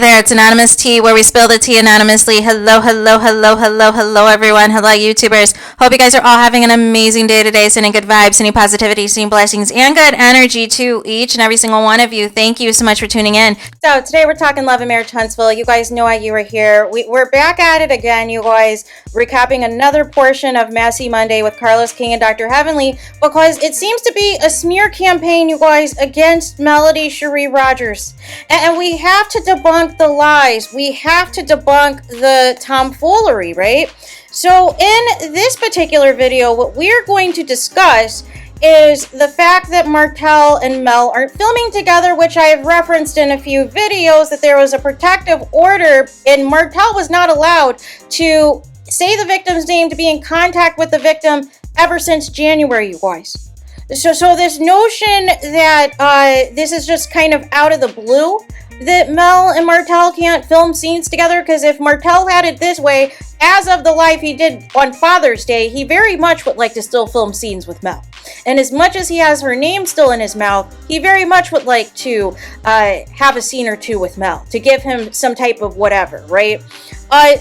there, it's Anonymous Tea, where we spill the tea anonymously. Hello, hello, hello, hello, hello, everyone. Hello, YouTubers. Hope you guys are all having an amazing day today, sending good vibes, sending positivity, sending blessings, and good energy to each and every single one of you. Thank you so much for tuning in. So today we're talking love and marriage, Huntsville. You guys know why you were here. We're back at it again, you guys, recapping another portion of Messy Monday with Carlos King and Dr. Heavenly, because it seems to be a smear campaign, you guys, against Melody Cherie Rogers. And we have to debunk the lies. We have to debunk the tomfoolery, right? So in this particular video, what we're going to discuss is the fact that Martell and Mel aren't filming together, which I have referenced in a few videos, that there was a protective order and Martell was not allowed to say the victim's name, to be in contact with the victim ever since January, you guys. So this notion that this is just kind of out of the blue, that Mel and Martell can't film scenes together, because if Martell had it this way, as of the live he did on Father's Day, he very much would like to still film scenes with Mel. And as much as he has her name still in his mouth, he very much would like to have a scene or two with Mel, to give him some type of whatever, right?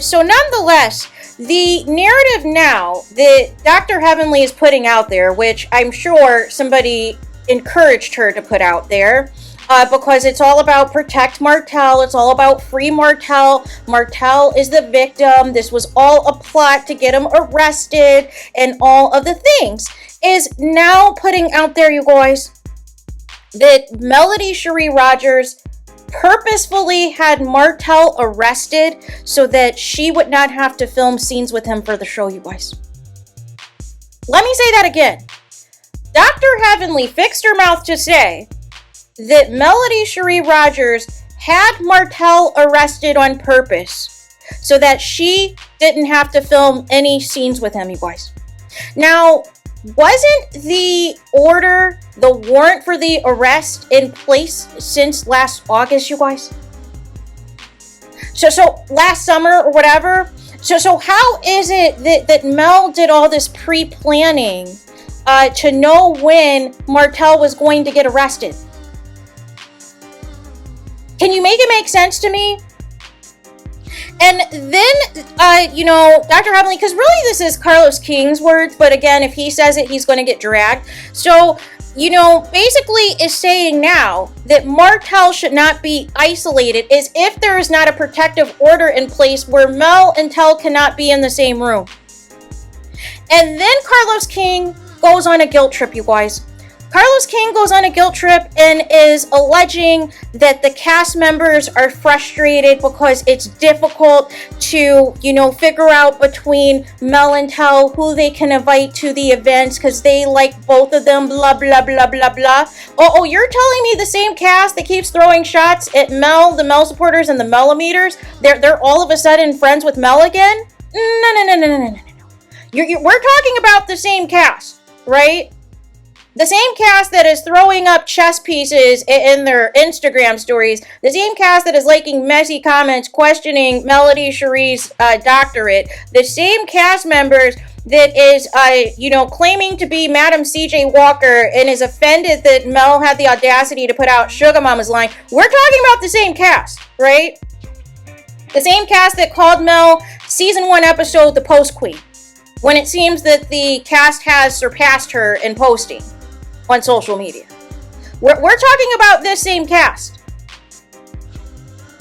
So nonetheless, the narrative now that Dr. Heavenly is putting out there, which I'm sure somebody encouraged her to put out there, because it's all about protect Martell, it's all about free Martell. Martell is the victim. This was all a plot to get him arrested and all of the things, is now putting out there, you guys, that Melody Cherie Rogers purposefully had Martell arrested so that she would not have to film scenes with him for the show, you guys. Let me say that again. Dr. Heavenly fixed her mouth to say that Melody Cherie Rogers had Martell arrested on purpose so that she didn't have to film any scenes with him, you guys. Now, wasn't the order, the warrant for the arrest in place since last August, you guys? So last summer or whatever. So how is it that Mel did all this pre-planning to know when Martell was going to get arrested? Can you make it make sense to me? And then, you know, Dr. Heavenly, because really this is Carlos King's words, but again, if he says it, he's going to get dragged. So, you know, basically is saying now that Martell should not be isolated, as if there is not a protective order in place where Mel and Tell cannot be in the same room. And then Carlos King goes on a guilt trip, you guys. Carlos King goes on a guilt trip and is alleging that the cast members are frustrated because it's difficult to, you know, figure out between Mel and Tell who they can invite to the events because they like both of them, blah, blah, blah, blah, blah. Oh, you're telling me the same cast that keeps throwing shots at Mel, the Mel supporters and the Melimeters, they're all of a sudden friends with Mel again? No. We're talking about the same cast, right? The same cast that is throwing up chess pieces in their Instagram stories, the same cast that is liking messy comments questioning Melody Cherie's doctorate, the same cast members that is, you know, claiming to be Madam CJ Walker and is offended that Mel had the audacity to put out Sugar Mama's line. We're talking about the same cast, right? The same cast that called Mel season 1 episode the Post Queen, when it seems that the cast has surpassed her in posting on social media. We're talking about this same cast,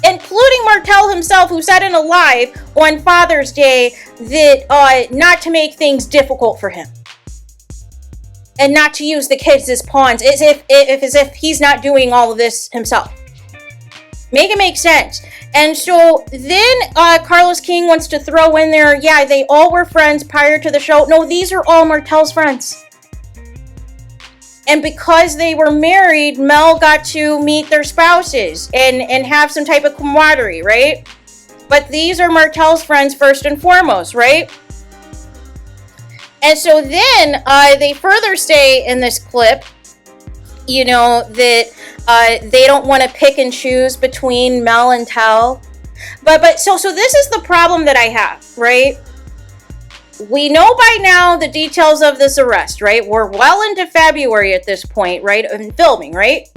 including Martell himself, who said in a live on Father's Day that not to make things difficult for him and not to use the kids as pawns, as if he's not doing all of this himself. Make it make sense. And so then Carlos King wants to throw in there, yeah, they all were friends prior to the show. No, these are all Martell's friends. And because they were married, Mel got to meet their spouses and have some type of camaraderie, right? But these are Martell's friends first and foremost, right? And so then they further say in this clip, you know, that they don't want to pick and choose between Mel and Tell. But so this is the problem that I have, right? We know by now the details of this arrest, right? We're well into February at this point, right? In filming, right?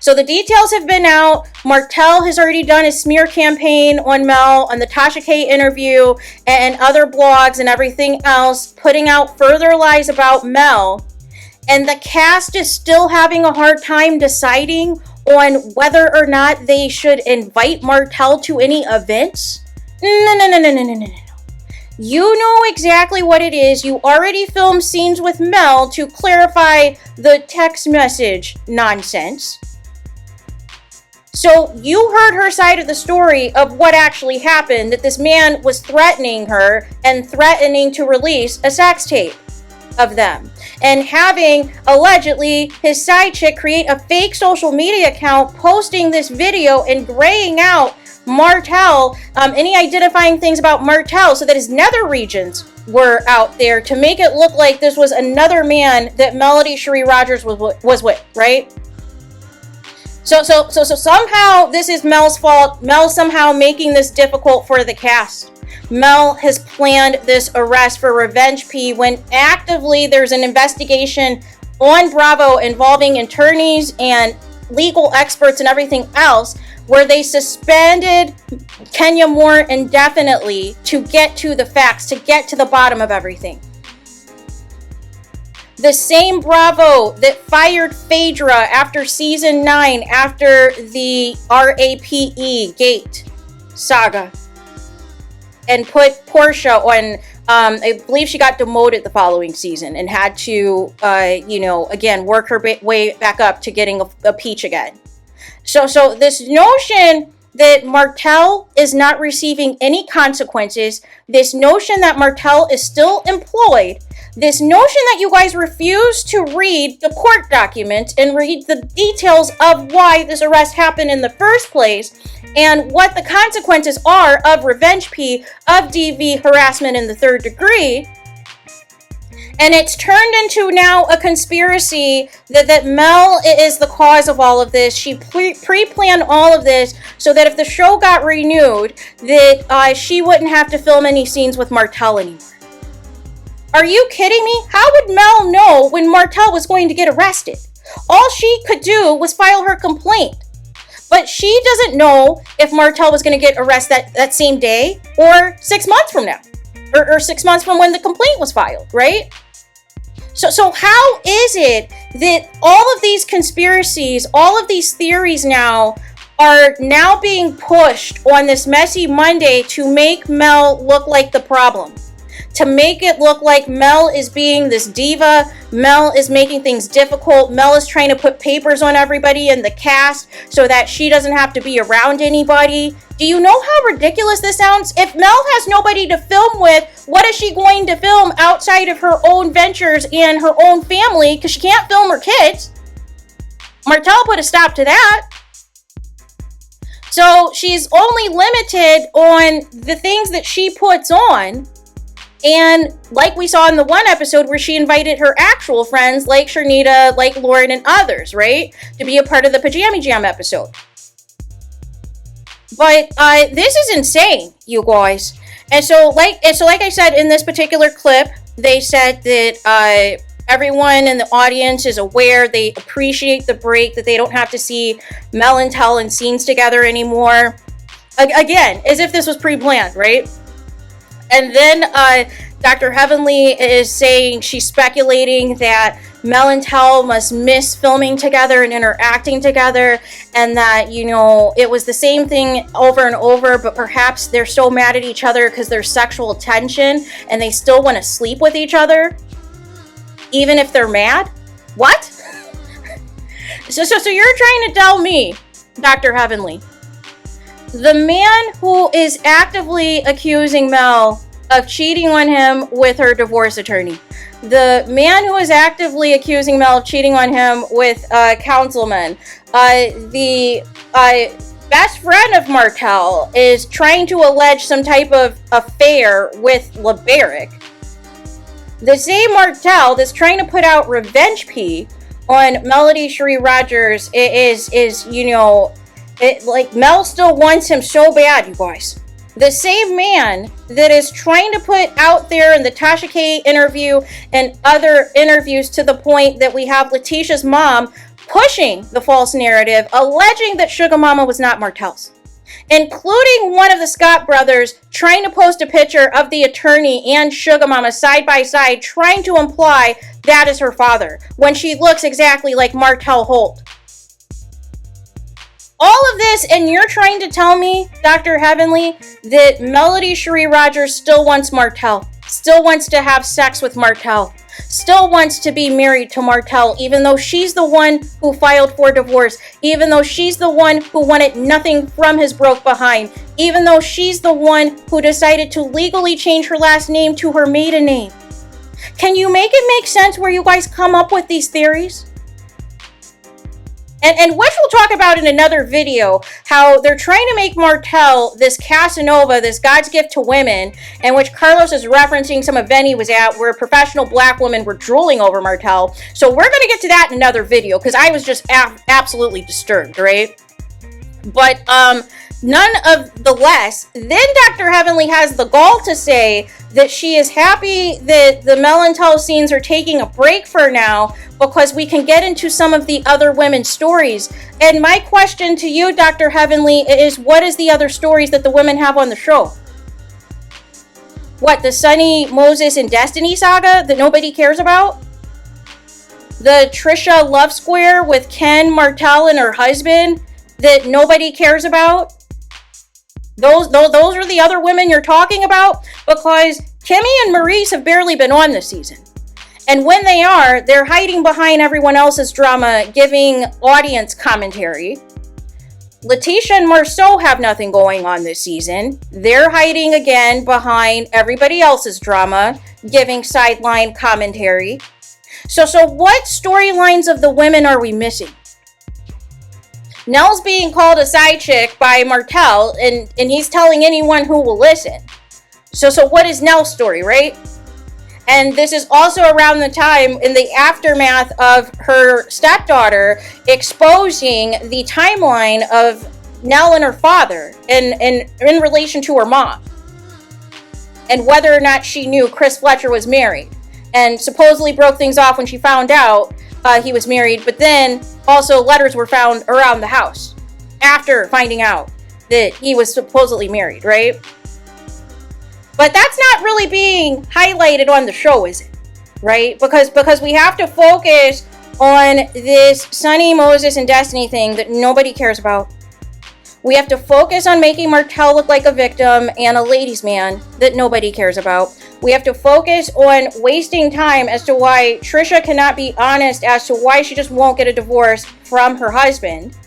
So the details have been out. Martell has already done a smear campaign on Mel on the Tasha K interview and other blogs and everything else, putting out further lies about Mel. And the cast is still having a hard time deciding on whether or not they should invite Martell to any events. No. You know exactly what it is. You already filmed scenes with Mel to clarify the text message nonsense. So you heard her side of the story of what actually happened, that this man was threatening her and threatening to release a sex tape of them. And having, allegedly, his side chick create a fake social media account, posting this video and graying out Martell, any identifying things about Martell, so that his nether regions were out there to make it look like this was another man that Melody Cherie Rogers was with, right? So somehow this is Mel's fault. Mel somehow making this difficult for the cast. Mel has planned this arrest for Revenge P when actively there's an investigation on Bravo involving attorneys and legal experts and everything else, where they suspended Kenya Moore indefinitely to get to the facts, to get to the bottom of everything. The same Bravo that fired Phaedra after season 9, after the RAPE gate saga, and put Portia on, I believe she got demoted the following season and had to, again, work her way back up to getting a peach again. So this notion that Martell is not receiving any consequences, this notion that Martell is still employed, this notion that you guys refuse to read the court documents and read the details of why this arrest happened in the first place and what the consequences are of Revenge P, of DV harassment in the 3rd degree. And it's turned into now a conspiracy that Mel is the cause of all of this. She pre-planned all of this so that if the show got renewed, that she wouldn't have to film any scenes with Martell anymore. Are you kidding me? How would Mel know when Martell was going to get arrested? All she could do was file her complaint. But she doesn't know if Martell was going to get arrested that same day or 6 months from now. Or 6 months from when the complaint was filed, right? So how is it that all of these conspiracies, all of these theories now are now being pushed on this messy Monday to make Mel look like the problem? To make it look like Mel is being this diva, Mel is making things difficult, Mel is trying to put papers on everybody in the cast so that she doesn't have to be around anybody. Do you know how ridiculous this sounds? If Mel has nobody to film with, what is she going to film outside of her own ventures and her own family? Because she can't film her kids. Martell put a stop to that. So she's only limited on the things that she puts on. And like we saw in the one episode where she invited her actual friends like Sharnita, like Lauren and others, right? To be a part of the Pajama Jam episode. But this is insane, you guys. And so like I said in this particular clip, they said that everyone in the audience is aware, they appreciate the break, that they don't have to see Mel and Tell in scenes together anymore. Again, as if this was pre-planned, right? And then Dr. Heavenly is saying, she's speculating that Mel and Tell must miss filming together and interacting together, and that, it was the same thing over and over, but perhaps they're so mad at each other because there's sexual tension and they still want to sleep with each other, even if they're mad? What? So you're trying to tell me, Dr. Heavenly, the man who is actively accusing Mel of cheating on him with her divorce attorney, the man who is actively accusing Mel of cheating on him with a councilman, the best friend of Martell is trying to allege some type of affair with LeBaric. The same Martell that's trying to put out Revenge P on Melody Cherie Rogers like Mel still wants him so bad, you guys. The same man that is trying to put out there in the Tasha K interview and other interviews, to the point that we have Letitia's mom pushing the false narrative, alleging that Sugar Mama was not Martell's, including one of the Scott brothers trying to post a picture of the attorney and Sugar Mama side by side, trying to imply that is her father, when she looks exactly like Martell Holt. All of this, and you're trying to tell me, Dr. Heavenly, that Melody Cherie Rogers still wants Martell, still wants to have sex with Martell, still wants to be married to Martell, even though she's the one who filed for divorce, even though she's the one who wanted nothing from his broke behind, even though she's the one who decided to legally change her last name to her maiden name. Can you make it make sense where you guys come up with these theories? And which we'll talk about in another video, how they're trying to make Martell this Casanova, this God's gift to women, and which Carlos is referencing some event he was at where professional black women were drooling over Martell. So we're going to get to that in another video, because I was just absolutely disturbed, right? But none of the less, then Dr. Heavenly has the gall to say that she is happy that the Mel and Tell scenes are taking a break for now, because we can get into some of the other women's stories. And my question to you, Dr. Heavenly, is what is the other stories that the women have on the show? What, the Sunny, Moses, and Destiny saga that nobody cares about? The Trisha love square with Ken Martell and her husband that nobody cares about? Those are the other women you're talking about? Because Kimmy and Maurice have barely been on this season. And when they are, they're hiding behind everyone else's drama, giving audience commentary. Letitia and Marceau have nothing going on this season. They're hiding again behind everybody else's drama, giving sideline commentary. So what storylines of the women are we missing? Nell's being called a side chick by Martell, and he's telling anyone who will listen. So what is Nell's story, right? And this is also around the time in the aftermath of her stepdaughter exposing the timeline of Nell and her father in relation to her mom, and whether or not she knew Chris Fletcher was married, and supposedly broke things off when she found out he was married, but then also letters were found around the house after finding out that he was supposedly married, right? But that's not really being highlighted on the show, is it? Right? Because we have to focus on this Sunny, Moses, and Destiny thing that nobody cares about. We have to focus on making Martell look like a victim and a ladies' man that nobody cares about. We have to focus on wasting time as to why Trisha cannot be honest as to why she just won't get a divorce from her husband.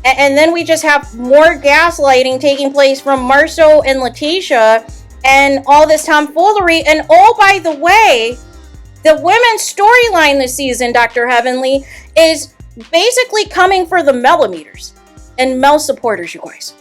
And then we just have more gaslighting taking place from Marceau and Letitia and all this tomfoolery. And oh, by the way, the women's storyline this season, Dr. Heavenly, is basically coming for the Millimeters and Mel supporters, you guys.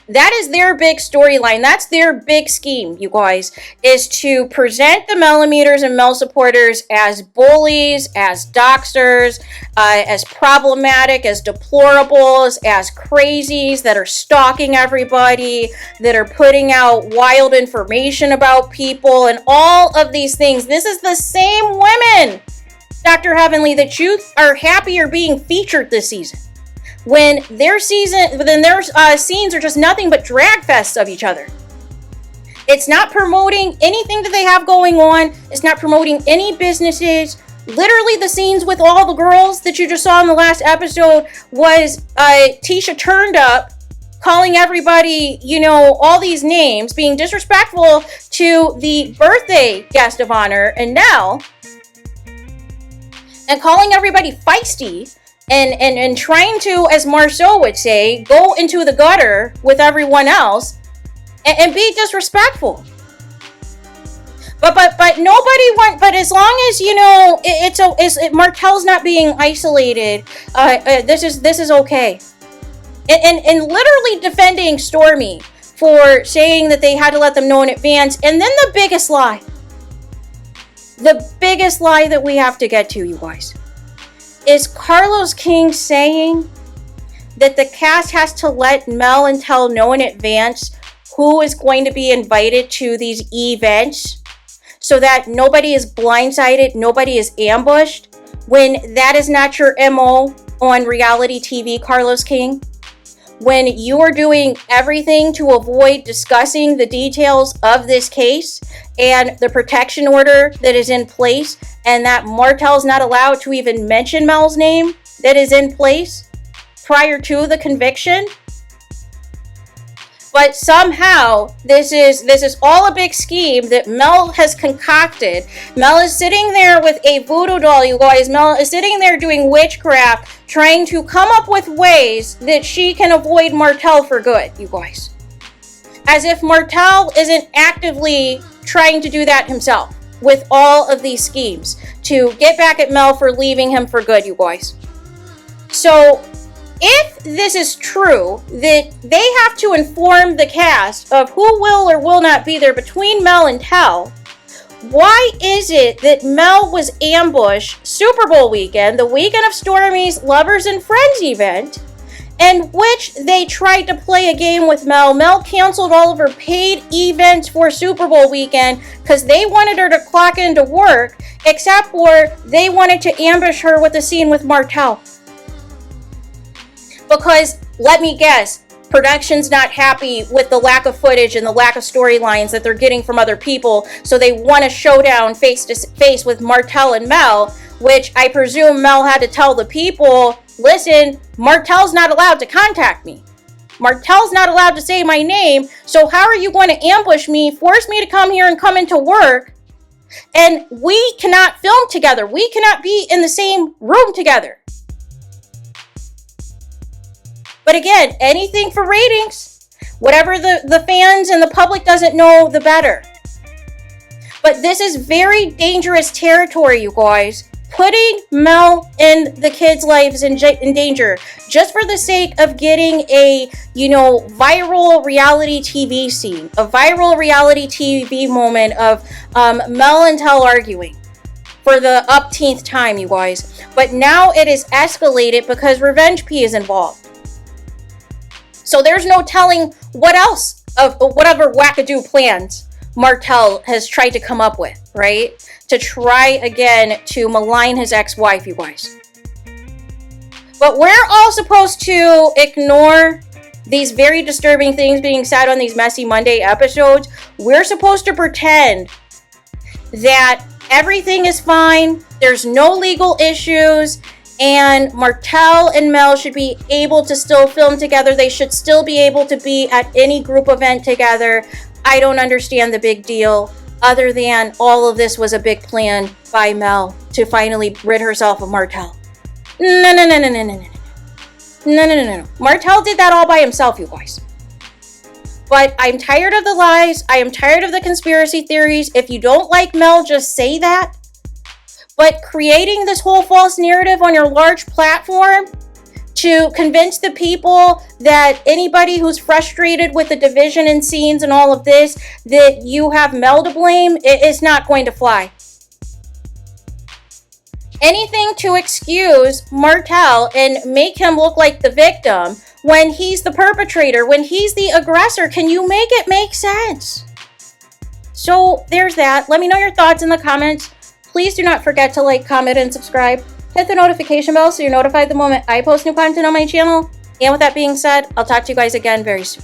That is their big storyline. That's their big scheme, you guys, is to present the Millimeters and Mel supporters as bullies, as doxers, as problematic, as deplorables, as crazies that are stalking everybody, that are putting out wild information about people, and all of these things. This is the same women, Dr. Heavenly, that you are happy are being featured this season, when their scenes are just nothing but drag fests of each other. It's not promoting anything that they have going on. It's not promoting any businesses. Literally, the scenes with all the girls that you just saw in the last episode was Tisha turned up, calling everybody, all these names, being disrespectful to the birthday guest of honor, and Nell, and calling everybody feisty. And trying to, as Marceau would say, go into the gutter with everyone else and be disrespectful. But nobody want. But as long as Martell's not being isolated, this is okay. And literally defending Stormy for saying that they had to let them know in advance. And then the biggest lie that we have to get to, you guys, is Carlos King saying that the cast has to let Mel and Tell know in advance who is going to be invited to these events so that nobody is blindsided, nobody is ambushed. when that is not your MO on reality TV, Carlos King. When you are doing everything to avoid discussing the details of this case and the protection order that is in place, and that Martell's not allowed to even mention Mel's name that is in place prior to the conviction. But somehow this is all a big scheme that Mel has concocted. Mel is sitting there with a voodoo doll, you guys. Mel is sitting there doing witchcraft, trying to come up with ways that she can avoid Martell for good, you guys. As if Martell isn't actively trying to do that himself with all of these schemes to get back at Mel for leaving him for good, you guys. So if this is true, that they have to inform the cast of who will or will not be there between Mel and Tell, why is it that Mel was ambushed Super Bowl weekend, the weekend of Stormy's Lovers and Friends event, in which they tried to play a game with Mel? Mel canceled all of her paid events for Super Bowl weekend because they wanted her to clock into work, except for they wanted to ambush her with a scene with Martell. Because, let me guess, production's not happy with the lack of footage and the lack of storylines that they're getting from other people, so they want a showdown face-to-face with Martell and Mel, which I presume Mel had to tell the people, listen, Martell's not allowed to contact me. Martell's not allowed to say my name, so how are you going to ambush me, force me to come here and come into work, and we cannot film together. We cannot be in the same room together. But again, anything for ratings. Whatever the fans and the public doesn't know, the better. But this is very dangerous territory, you guys. Putting Mel and the kids' lives in danger just for the sake of getting a, viral reality TV scene, a viral reality TV moment of Mel and Tell arguing for the upteenth time, you guys. But now it is escalated because Revenge P is involved. So there's no telling what else of whatever wackadoo plans Martell has tried to come up with, right? To try again to malign his ex-wife, you guys. But we're all supposed to ignore these very disturbing things being said on these Messy Monday episodes. We're supposed to pretend that everything is fine, there's no legal issues, and Martell and Mel should be able to still film together. They should still be able to be at any group event together. I don't understand the big deal, other than all of this was a big plan by Mel to finally rid herself of Martell. No. Martell did that all by himself, you guys. But I'm tired of the lies. I am tired of the conspiracy theories. If you don't like Mel, just say that. But creating this whole false narrative on your large platform to convince the people that anybody who's frustrated with the division in scenes and all of this, that you have Mel to blame, it is not going to fly. Anything to excuse Martell and make him look like the victim when he's the perpetrator, when he's the aggressor. Can you make it make sense? So there's that. Let me know your thoughts in the comments. Please do not forget to like, comment, and subscribe. Hit the notification bell so you're notified the moment I post new content on my channel. And with that being said, I'll talk to you guys again very soon.